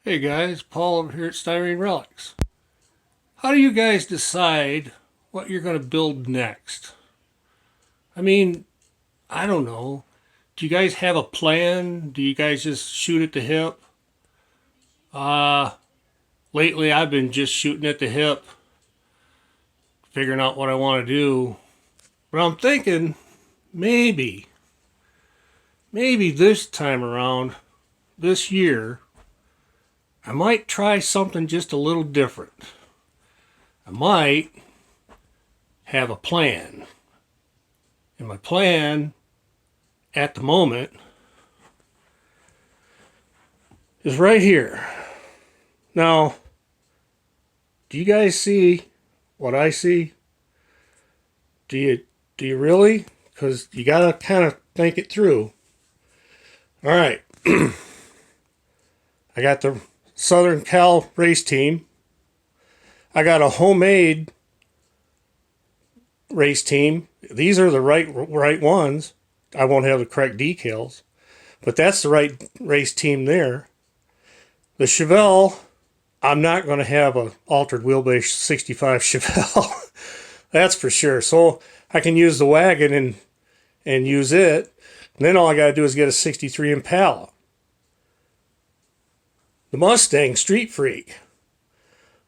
Hey guys, Paul over here at Styrene Relics. How do you guys decide what you're going to build next? I mean, I don't know. Do you guys have a plan? Do you guys just shoot at the hip? Uh, Lately I've been just shooting at the hip, figuring out what I want to do. But I'm thinking maybe this time around, this year, I might try something just a little different. I might have a plan. And my plan at the moment is right here. Now, do you guys see what I see? Do you really? Because you gotta kind of think it through. All right. I got the Southern Cal race team. I got a homemade race team. These are the right ones. I won't have the correct decals, but that's the right race team there. The Chevelle, I'm not going to have a altered wheelbase 65 Chevelle. That's for sure. So I can use the wagon and use it. And then all I got to do is get a 63 Impala. The Mustang Street Freak.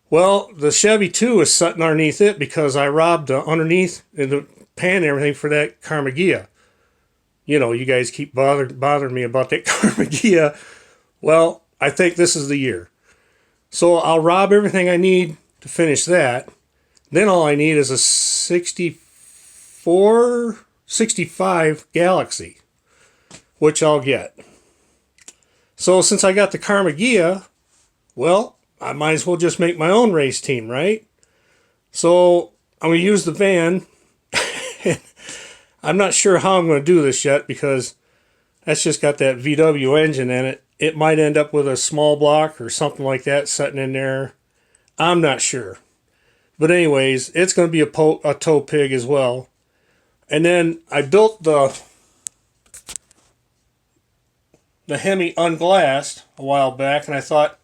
Well, the Chevy 2 is sitting underneath it because I robbed underneath in the pan and everything for that Carmagia. You know, you guys keep bothering me about that Carmagia. Well, I think this is the year. So I'll rob everything I need to finish that. Then all I need is a 65 Galaxy, which I'll get. So since I got the Carmagia, well, I might as well just make my own race team, right? So I'm going to use the van. I'm not sure how I'm going to do this yet because that's just got that VW engine in it. It might end up with a small block or something like that sitting in there. I'm not sure. But anyways, it's going to be a tow pig as well. And then I built the Hemi unglassed a while back, and I thought,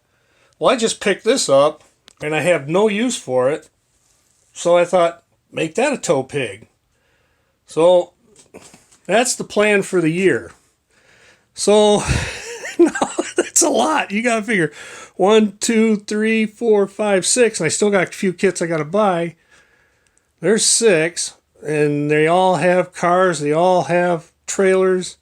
well, I just picked this up, and I have no use for it. So I thought, make that a tow pig. So that's the plan for the year. So no, that's a lot. You got to figure 1, 2, 3, 4, 5, 6. And I still got a few kits I got to buy. There's 6. And they all have cars. They all have trailers.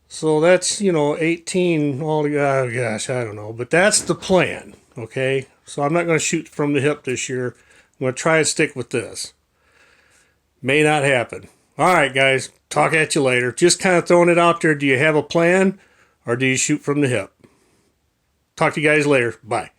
So that's, 18 all together. Oh, gosh, I don't know. But that's the plan, okay? So I'm not going to shoot from the hip this year. I'm going to try and stick with this. May not happen. All right, guys. Talk at you later. Just kind of throwing it out there. Do you have a plan or do you shoot from the hip? Talk to you guys later. Bye.